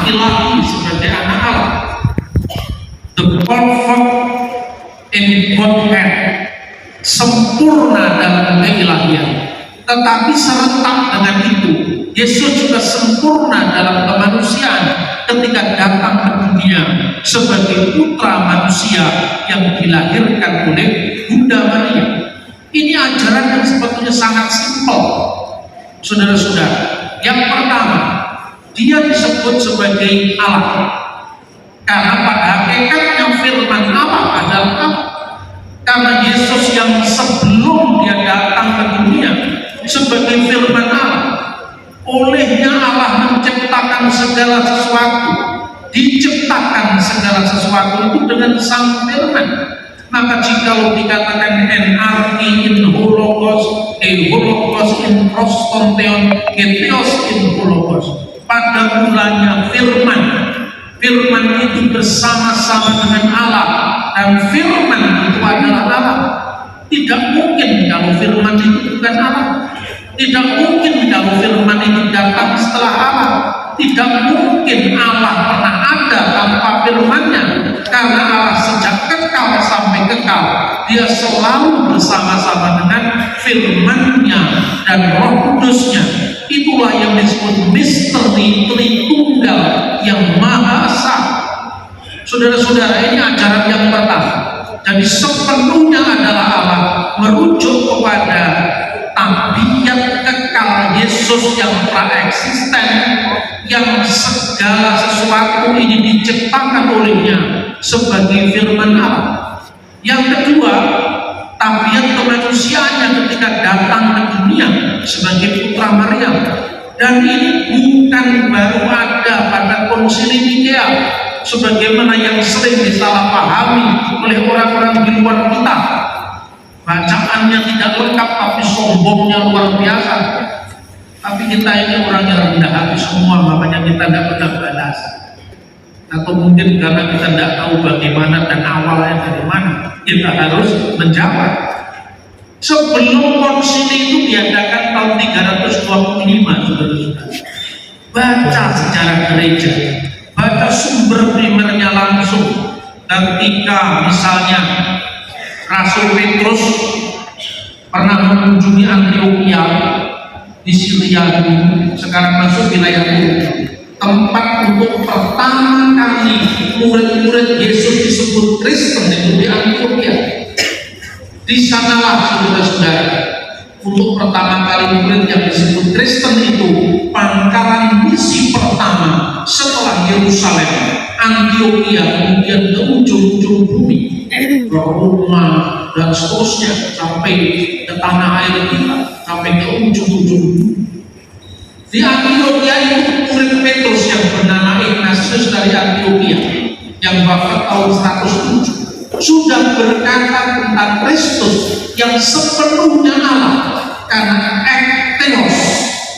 laki-laki sebagai anak Allah. The perfect in Godhead, sempurna dalam keilahian. Tetapi serentak dengan itu, Yesus juga sempurna dalam kemanusiaan ketika datang ke dunia sebagai putra manusia yang dilahirkan oleh Bunda Maria. Ini ajaran yang sebetulnya sangat simpel, saudara-saudara. Yang pertama, dia disebut sebagai Allah karena pada hakikatnya firman Allah adalah Allah. Karena Yesus yang sebelum dia datang ke dunia sebagai firman Allah, olehnya Allah menciptakan segala sesuatu, diciptakan segala sesuatu itu dengan sang firman. Maka jikalau dikatakan enarki in hologos, hologos in prostonteon, theos in hologos, pada mulanya firman, firman itu bersama-sama dengan Allah, dan firman itu adalah Allah. Tidak mungkin kalau firman itu bukan Allah. Tidak mungkin kalau firman itu datang setelah Allah. Tidak mungkin Allah pernah ada tanpa firman-Nya, karena Allah sejak kekal sampai kekal, dia selalu bersama-sama dengan firman-Nya dan Roh Kudus-Nya. Itulah yang disebut misteri Tritunggal yang Maha Esa. Saudara-saudara, ini ajaran yang pertama. Jadi sepenuhnya adalah Allah, merujuk kepada tabiat kekal Yesus yang praeksisten, yang segala sesuatu ini diciptakan olehnya sebagai firman Allah. Yang kedua, tabiat kemanusiaannya ketika datang ke dunia sebagai putra Maria. Dan ini bukan baru ada pada konsili Nikea, sebagaimana yang sering disalahpahami oleh orang-orang di luar kita. Bacaannya tidak lengkap tapi sombongnya luar biasa. Tapi kita ini orang yang rendah hati semua, makanya kita tidak pernah balas. Atau mungkin karena kita tidak tahu bagaimana dan awalnya dari mana, kita harus menjawab. Sebelum konsili itu diadakan tahun 325, saudara-saudara, baca sejarah gereja, baca sumber primernya langsung. Ketika misalnya Rasul Petrus pernah mengunjungi Antioquia di Syria dulu, sekarang masuk wilayah Turki, tempat untuk pertama kali murid-murid Yesus disebut Kristen itu di Antioquia. Di sanalah, saudara-saudara, untuk pertama kali murid yang disebut Kristen itu pangkalan misi pertama setelah Yerusalem, Antioquia, kemudian ke ujung-ujung bumi, ke Roma dan seterusnya sampai ke tanah air kita, sampai ke ujung-ujung bumi. Di Antioquia itu murid Petrus yang bernama Ignatius dari Antioquia yang wafat tahun 107 sudah berkata tentang Kristus yang sepenuhnya Allah, karena ekteos,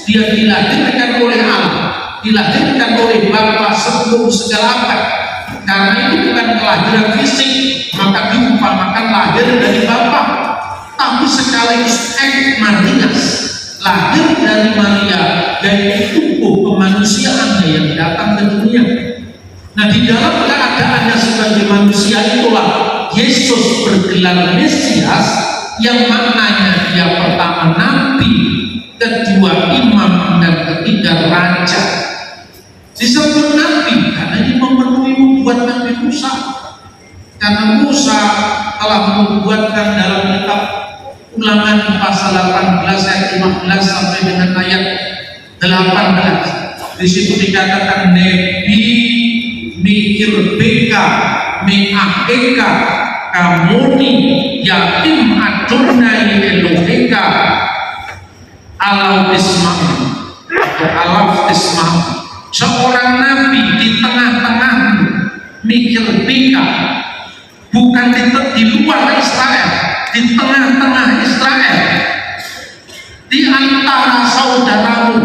dia dilahirkan oleh Allah, dilahirkan oleh Bapa sebelum segala abad. Karena itu bukan kelahiran fisik, maka diumpamakan lahir dari Bapa, tapi sekaligus Marias, lahir dari Maria, dari tubuh kemanusiaannya yang datang ke dunia. Nah, di dalam keadaannya sebagai manusia itulah Yesus bergelar Mesias, yang maknanya dia pertama nabi, kedua imam, dan ketiga raja. Disebut nabi karena ini memenuhi nubuat Nabi Musa. Karena Musa telah membuatkan dalam kitab Ulangan pasal 18 ayat 15 sampai dengan ayat 18. Di situ dikatakan Nebi mikir beka meaheka kamuni yatim adonai eloheka alau isma'u atau alaf isma'u. Seorang nabi di tengah-tengahmu, mikir beka, bukan di luar Israel, di tengah-tengah Israel, di antara saudaramu,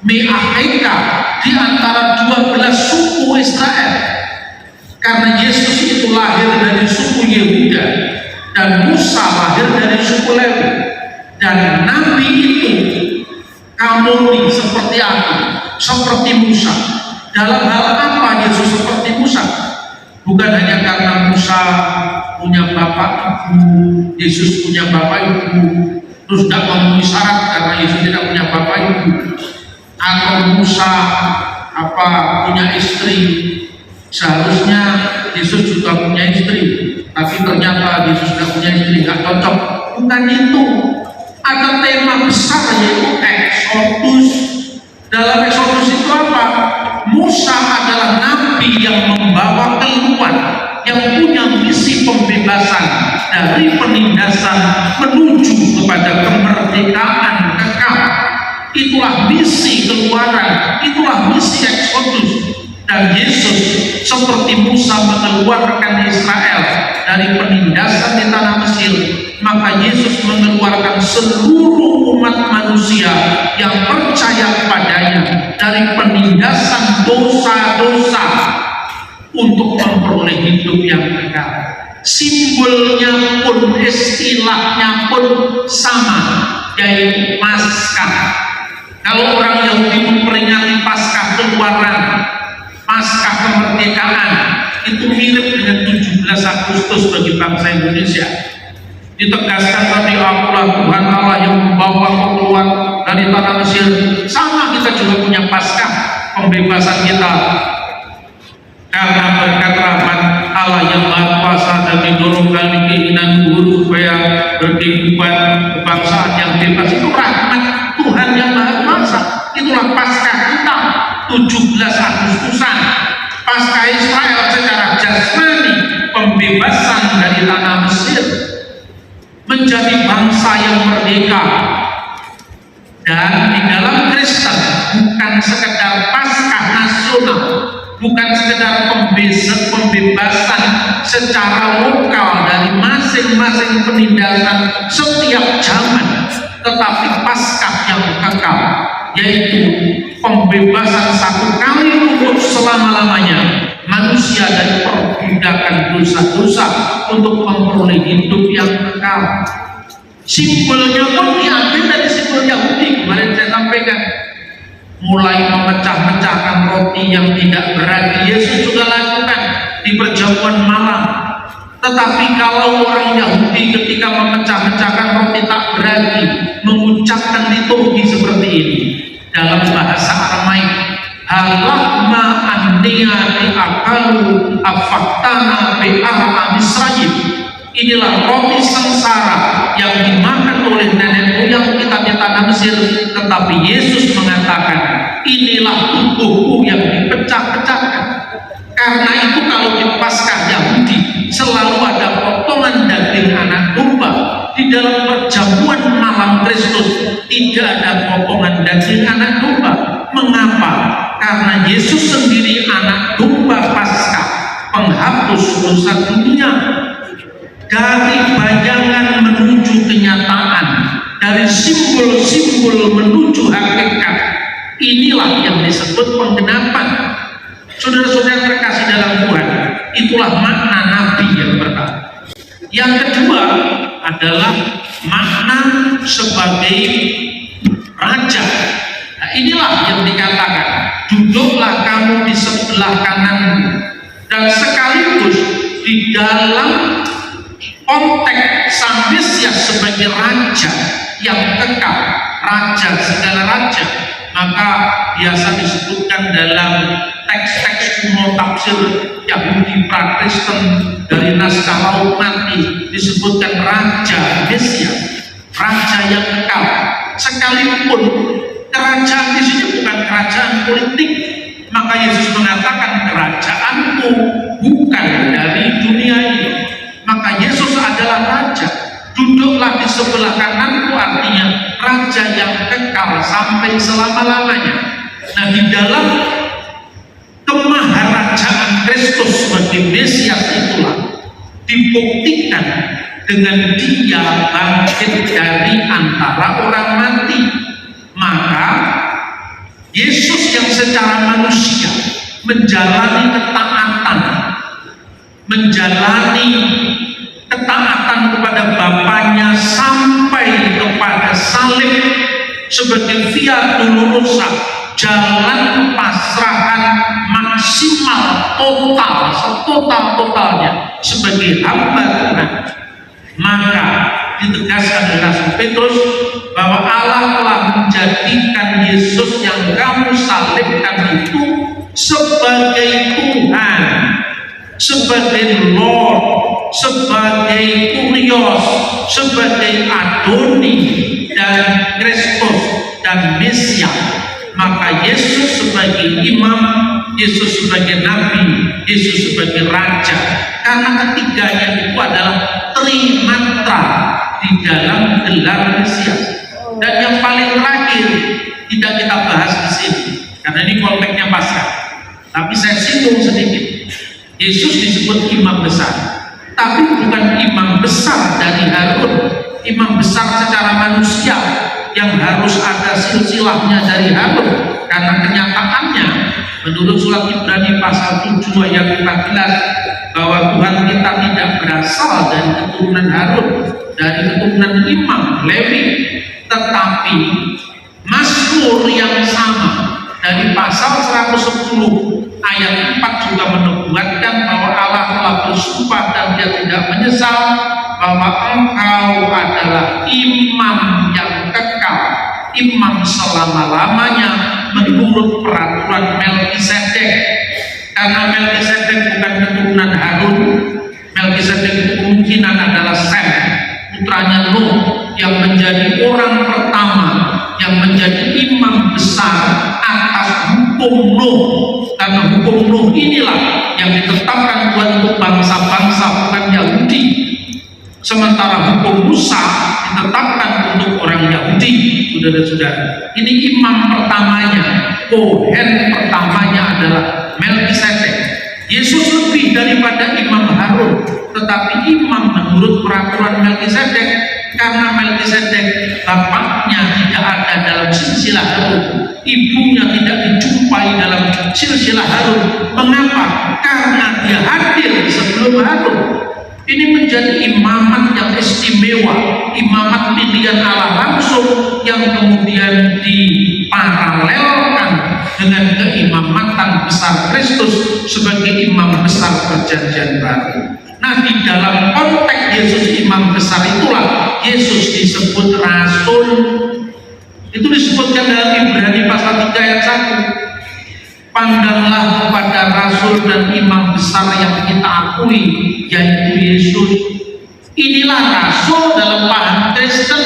meaheka, di antara 12 suku Israel. Karena Yesus itu lahir dari suku Yehuda dan Musa lahir dari suku Lewi. Dan nabi itu kamuni seperti aku, seperti Musa. Dalam hal apa Yesus seperti Musa? Bukan hanya karena Musa punya bapak ibu, Yesus punya bapak ibu, terus tidak memenuhi syarat karena Yesus tidak punya bapak ibu, atau Musa punya istri, seharusnya Yesus juga punya istri, tapi ternyata Yesus tidak punya istri, nggak cocok. Bukan itu. Ada tema besar yaitu Exodus. Dalam Exodus itu apa? Musa adalah nabi yang membawa keluar, yang punya misi pembebasan dari penindasan menuju kepada kemerdekaan kekal. Itulah misi keluaran, itulah misi Exodus. Dan Yesus seperti Musa mengeluarkan Israel dari penindasan di tanah Mesir, maka Yesus mengeluarkan seluruh umat manusia yang percaya kepadanya dari penindasan dosa-dosa untuk memperoleh hidup yang kekal. Simbolnya pun, istilahnya pun sama, yaitu Paskah. Kalau orang Yahudi memperingati Paskah keluaran, Paskah kemerdekaan, itu mirip dengan 17 Agustus bagi bangsa Indonesia. Ditegaskan tadi, akulah Tuhan Allah yang membawa kau keluar dari tanah Mesir. Sama, kita juga punya Paskah pembebasan kita, karena berkat rahmat Allah yang Maha Kuasa dan didorong kami keinginan luhur supaya berkehidupan kebangsaan yang bebas. Itu rahmat Tuhan yang Maha Kuasa. Itulah Paskah kita, 17 Agustusan. Paskah Israel secara jasmani, pembebasan dari tanah Mesir, menjadi bangsa yang merdeka. Dan di dalam Kristen bukan sekedar Paskah nasional, bukan sekedar pembebasan secara lokal dari masing-masing penindasan setiap zaman, tetapi Paskah yang kekal, yaitu pembebasan satu kali untuk selama-lamanya manusia dari perbudakan dosa-dosa untuk memperoleh hidup yang kekal. Simbolnya pun diambil dari simbol Yahudi. Kemarin saya sampaikan, mulai memecah-mecahkan roti yang tidak beragi, Yesus juga lakukan di perjamuan malam. Tetapi kalau orang Yahudi ketika memecah-mecahkan roti tak beragi, mengucapkan liturgi seperti ini dalam bahasa Aramaik, halakma annia diakalu afaktana be'ara Misrayim. Inilah roti sengsara yang dimakan oleh nenek moyang kita di tanah Mesir, tetapi Yesus mengatakan, inilah tubuhku yang dipecah-pecahkan. Karena itu kalau di Paskah Yahudi selalu ada potongan daging anak domba. Di dalam perjamuan malam Kristus tidak ada potongan daging anak domba. Mengapa? Karena Yesus sendiri anak domba Paskah, penghapus dosa dunia. Dari bayangan menuju kenyataan, dari simbol-simbol menuju hakikat, inilah yang disebut penggenapan. Saudara-saudara terkasih dalam Tuhan, itulah makna Nabi yang pertama. Yang kedua adalah makna sebagai raja. Nah, inilah yang dikatakan, duduklah kamu di sebelah kananmu. Dan sekaligus di dalam konteks Sang Mesias sebagai raja yang kekal, raja segala raja, maka biasa disebutkan dalam teks-teks kuno tafsir Yahudi pra-Kristen dari naskah Laut Mati, disebutkan raja Mesias, raja yang kekal. Sekalipun kerajaan di sini bukan kerajaan politik, maka Yesus mengatakan kerajaanku bukan dari dunia ini. Maka Yesus adalah raja. Duduklah di sebelah kananku, artinya raja yang kekal sampai selama-lamanya. Nah, di dalam kemaharajaan Kristus sebagai Mesias itulah dibuktikan dengan dia bangkit dari antara orang mati. Maka Yesus yang secara manusia menjalani ketaatan, menjalani ketaatan kepada Bapaknya sampai kepada salib sebagai via dolorosa, jalan pasrahan total-totalnya sebagai hamba Tuhan. Maka ditegaskan oleh Rasul Petrus bahwa Allah telah menjadikan Yesus yang kamu salibkan itu sebagai Tuhan, sebagai Lord, sebagai Kurios, sebagai Adoni dan Kristus dan Mesias. Maka Yesus sebagai imam, Yesus sebagai nabi, Yesus sebagai raja, karena ketiganya itu adalah trimatra di dalam gelar Mesias. Dan yang paling terakhir tidak kita bahas di sini karena ini konteksnya Paskah, tapi saya singgung sedikit. Yesus disebut imam besar, tapi bukan imam besar dari Harun, imam besar secara manusia yang harus ada silsilahnya dari Harun, karena kenyataannya menurut surat Ibrani pasal 7 ayat 14 bahwa Tuhan kita tidak berasal dari keturunan Harun, dari keturunan imam Lewi, tetapi Mazmur yang sama dari pasal 110 ayat 4 juga menubuatkan bahwa Allah telah bersumpah dan dia tidak menyesal bahwa engkau adalah imam yang kekal, imam selama-lamanya menurut peraturan Melkisedek. Karena Melkisedek bukan keturunan Harun, Melkisedek itu kemungkinan adalah Sem, putranya Nuh, yang menjadi orang pertama yang menjadi imam besar atas hukum Nuh. Karena hukum Nuh inilah yang ditetapkan untuk bangsa-bangsa bukan Yahudi, sementara hukum Musa ditetapkan untuk orang Yahudi. Saudara-saudara, ini imam pertamanya, Kohen pertamanya adalah Melkisedek. Yesus lebih daripada imam Harun, tetapi imam menurut peraturan Melkisedek, karena Melkisedek bapaknya tidak ada dalam silsilah Harun, ibunya tidak dijumpai dalam silsilah Harun. Mengapa? Karena dia hadir sebelum Harun. Ini menjadi imamat yang istimewa, imamat pilihan Allah langsung yang kemudian diparalelkan dengan keimamatan besar Kristus sebagai imam besar perjanjian baru. Nah, di dalam konteks Yesus imam besar itulah Yesus disebut rasul. Itu disebutkan dalam Ibrani pasal 3 ayat 1. Pandanglah kepada rasul dan imam besar yang kita akui, yaitu Yesus. Inilah rasul dalam paham Kristen,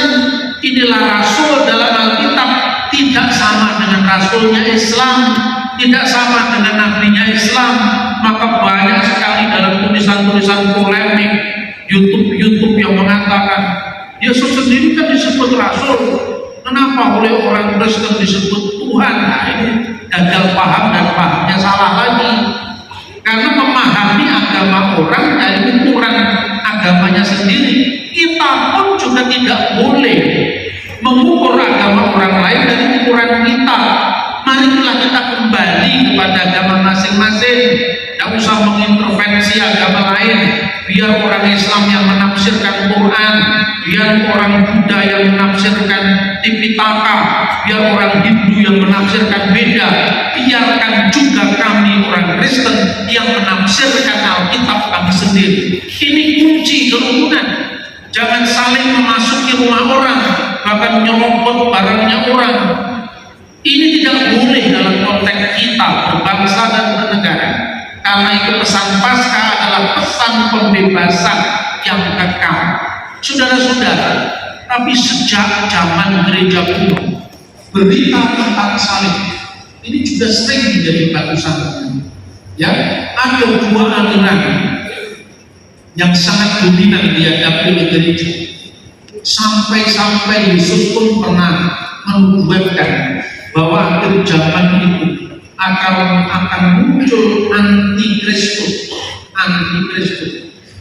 inilah rasul dalam Alkitab. Tidak sama dengan rasulnya Islam, tidak sama dengan nabinya Islam. Maka banyak sekali dalam tulisan-tulisan polemik, YouTube yang mengatakan Yesus sendiri kan disebut rasul, kenapa oleh orang Kristen disebut Tuhan? Nah, ini gagal paham dan pahamnya salah lagi, karena memahami agama orang dari ukuran agamanya sendiri. Kita pun juga tidak boleh mengukur agama orang lain dari ukuran kita. Marilah kita kembali kepada agama masing-masing, tidak usah mengintervensi agama lain. Biar orang Islam yang menafsirkan Quran, biar orang Buddha yang menafsirkan Tipitaka, biar orang Hindu yang menafsirkan beda, biarkan juga kami orang Kristen yang menafsirkan Alkitab kami sendiri. Ini kunci kerukunan. Jangan saling memasuki rumah orang, bahkan nyerobot barangnya orang. Ini tidak boleh dalam konteks kita berbangsa dan bernegara. Karena itu pesan Paskah adalah pesan pembebasan yang kekal. Saudara-saudara, tapi sejak zaman gereja kuno, berita tentang salib ini juga sering menjadi bagusan. Ya, ada dua aliran yang sangat dominan dihadapi oleh gereja. Sampai Yesus pun pernah menubuatkan bahwa akhir zaman itu akan muncul antikristus,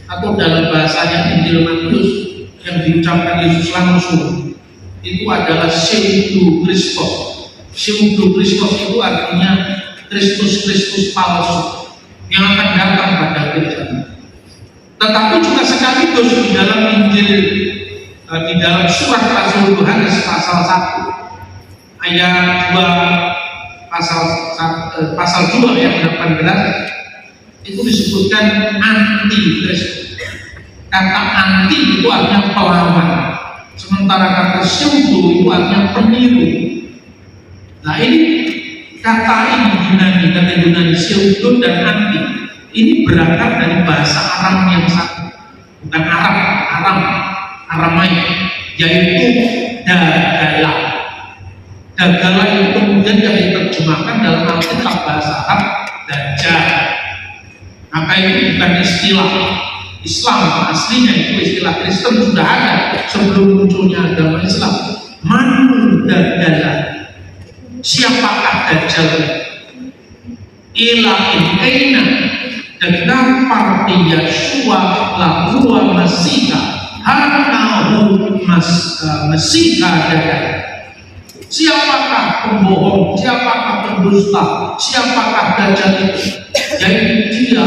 atau dalam bahasanya Injil Matius yang diucapkan Yesus langsung itu adalah pseudo-Kristus. Pseudo-Kristus itu artinya Kristus palsu yang akan datang pada akhir zaman. Tetapi juga sekaligus di dalam Injil, di dalam surat Rasul Yohanes pasal 1 ayat 2 pasal 2 ayat 18, itu disebutkan anti Kristus. Kata anti itu artinya pelawan, sementara kata pseudo itu artinya peniru. Nah ini kata Yunani pseudo dan anti ini berangkat dari bahasa Aram yang satu, bukan Aramaik, yaitu dagala. Dagala itu kemudian yang diterjemahkan dalam Alkitab bahasa Arab dajjal. Maka itu bukan istilah Islam, aslinya itu istilah Kristen sudah ada sebelum munculnya agama Islam. Manu dagala, siapakah dajjal? Ila inaina dengan parti Yeshua lahua Masiha hanahu Masiha dagala. Siapakah pembohong, siapakah pendusta, siapakah dajjal itu? Yaitu dia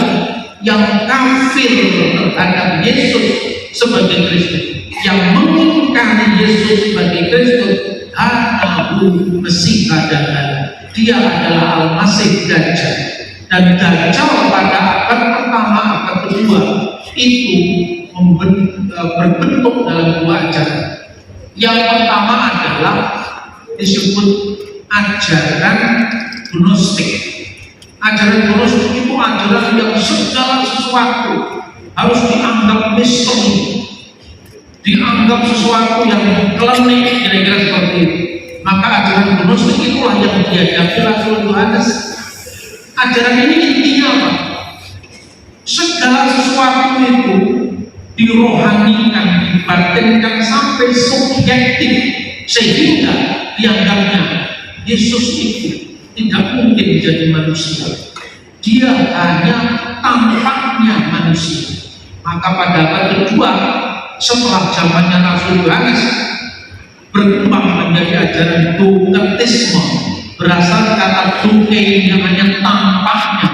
yang kafir terhadap Yesus sebagai Kristus, yang mengingkari Yesus sebagai Kristus. Hanahu Masiha dagala, dia adalah Al-Masih Dajjal. Dan Dajjal pada abad pertama, abad kedua itu berbentuk dalam dua ajaran. Yang pertama adalah disebut ajaran gnostik. Ajaran gnostik itu ajaran yang segala sesuatu harus dianggap misteri, dianggap sesuatu yang klinik, kira-kira seperti itu. Maka ajaran gnostik itulah yang dihadapi Rasul Yohanes. Ajaran ini intinya apa? Segala sesuatu itu dirohanikan, dibatinkan sampai subjektif, sehingga dianggapnya Yesus itu tidak mungkin menjadi manusia. Dia hanya tampaknya manusia. Maka pada abad kedua setelah zamannya Rasul Yohanes berkembang menjadi ajaran doketisme, berasal kata doke yang hanya tampaknya.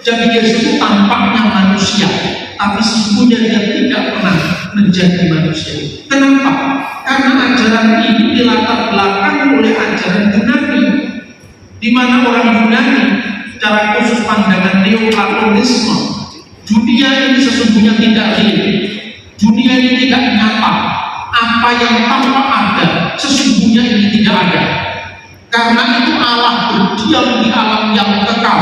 Jadi Yesus itu tampaknya manusia, tapi sesungguhnya dia tidak pernah menjadi manusia. Kenapa? Karena ajaran ini dilatar belakangi oleh ajaran Yunani, di mana orang Yunani secara khusus pandangan Neoplatonisme, dunia ini sesungguhnya tidak real, dunia ini tidak nyata. Apa yang tampak ada, sesungguhnya ini tidak ada. Karena itu Allah berdiam di alam yang kekal,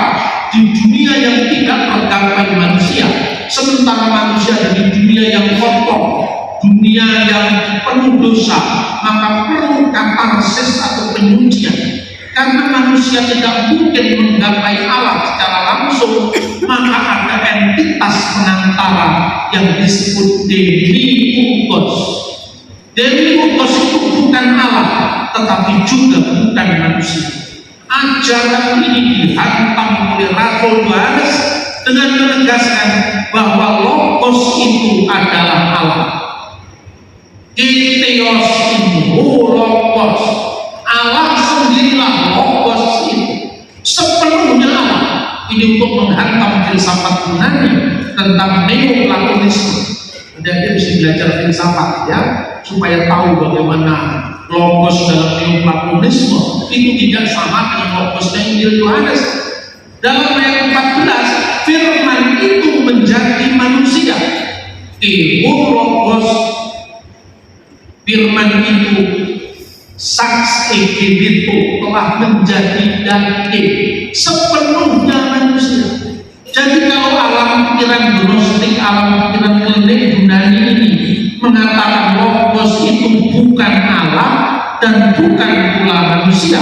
di dunia yang tidak terganggu manusia, sementara manusia di dunia yang kotor, dunia yang penuh dosa. Maka perlu katarsis atau penyucian. Karena manusia tidak mungkin menggapai Allah secara langsung, maka ada entitas penantara yang disebut Demiurgos. Demiurgos itu bukan Allah, tetapi juga bukan manusia. Ajaran ini dihantam oleh Rasul Yohanes dengan menegaskan bahwa Logos itu adalah Allah. Theos itu Logos, Allah sendirilah Logos itu, sepenuhnya Allah. Ini untuk menghantam filsafat Yunani tentang Neoplatonisme. Dan dia bisa belajar filsafat ya, supaya tahu bagaimana Logos dalam Neoplatonisme itu tidak sama dengan Logosnya Injil Yohanes. Dalam ayat 14, firman itu menjadi manusia. Logos, firman itu saks egeneto, telah menjadi daging, sepenuhnya manusia. Jadi kalau alam pikiran gnostik, alam pikiran klinik Yunani ini mengatakan Logos itu bukan Allah dan bukan pula manusia,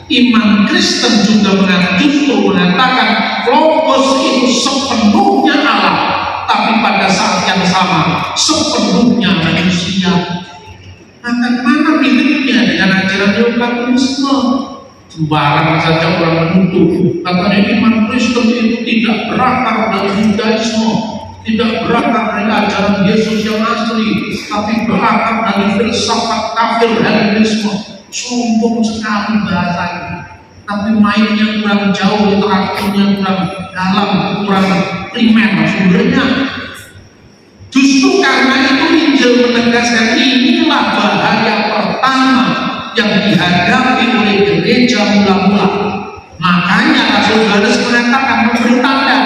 iman Kristen juga justru mengatakan Logos itu sepenuhnya Allah, tapi pada saat yang sama sepenuhnya manusia. Maka mana miripnya dengan ajaran Neoplatonisme? Sembarang saja orang menuduh, katanya iman Kristen itu tidak berakar dari Judaisme, tidak berakar dari ajaran Yesus yang asli, tapi berakar dari filsafat kafir Hellenisme. Sombong sekali bahasa ini, tapi mainnya kurang jauh, literaturnya kurang dalam, kurang primer sumbernya. Justru karena itu Injil menegaskan inilah bahaya pertama yang dihadapi oleh gereja mula-mula. Makanya Rasul Yohanes mengatakan memberi tanda.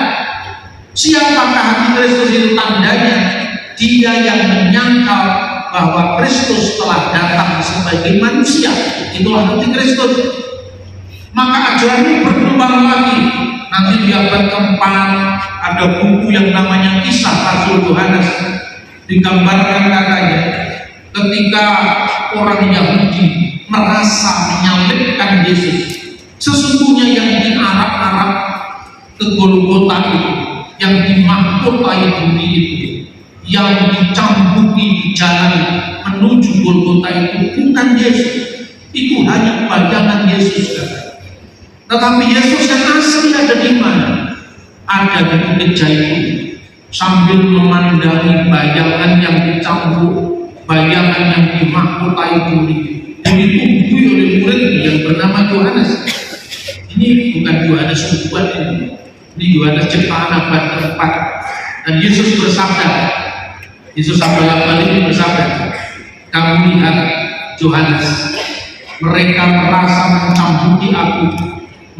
Siapakah hati Kristus itu? Tandanya dia yang menyangkal bahwa Kristus telah datang sebagai manusia. Itulah hati Kristus. Maka ajaran ini berkembang lagi. Nanti di abad keempat ada buku yang namanya Kisah Rasul Yohanes. Digambarkan katanya ketika orang Yahudi merasa menyalibkan Yesus, sesungguhnya yang diarak-arak ke Golgota itu, yang dimahkotai bumi itu, yang dicambuki di jalan menuju Golgota itu bukan Yesus, itu hanya bayangan Yesus. Tetapi Yesus yang asli ada di mana? Ada di Bukit Zaitun, sambil memandangi bayangan yang dicambuk, bayangan yang dimahkotai bumi, ditumbuhi oleh murid yang bernama Yohanes. Ini bukan Yohanes buat ini Yohanes ciptaan abad keempat. Dan Yesus bersabda, Yesus bolak-balik bersabda, kamu lihat Yohanes, mereka merasa mencambuki aku,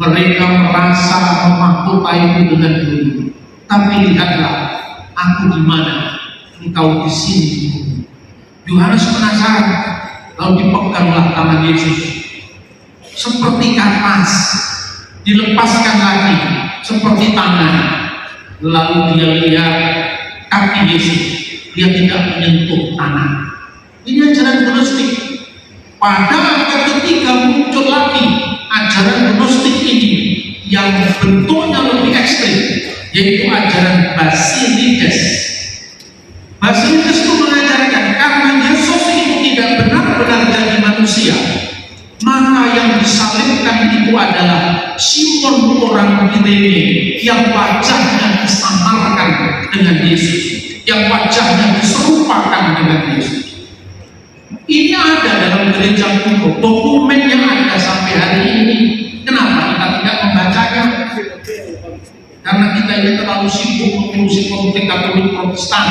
mereka merasa memahkotaiku dengan bumi, tapi lihatlah aku di mana, engkau di sini. Yohanes penasaran, lalu dipeganglah tangan Yesus seperti kapas, dilepaskan lagi seperti tangan, lalu dia lihat kaki Yesus, dia tidak menyentuh tanah. Ini ajaran gnostik. Pada abad ketiga muncul lagi ajaran gnostik ini yang bentuknya lebih ekstrim, yaitu ajaran Basilides. Basilides itu mengajarkan karena Yesus itu tidak benar-benar jadi manusia, maka yang disalibkan itu adalah Simon orang Kirene yang wajahnya disamarkan dengan Yesus, yang wajahnya diserupakan dengan Yesus. Ini ada dalam gereja kuno, dokumen yang ada sampai hari ini. Kenapa kita tidak membacanya? Karena kita ini terlalu sibuk mengurusi konflik Katolik Protestan,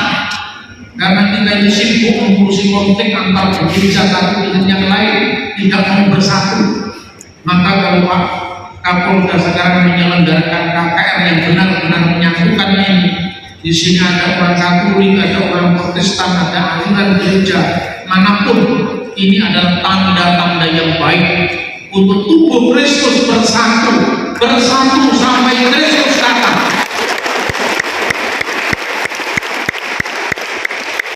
karena kita ini sibuk mengurusi konflik antar gereja satu dengan yang lain, tidak mau bersatu. Maka kalau Pak Kapolda sekarang menyelenggarakan KKR yang benar-benar menyatukan ini, di sini ada orang Katolik, ada orang Protestan, ada aliran gereja manapun, ini adalah tanda-tanda yang baik untuk tubuh Kristus bersatu sampai Kristus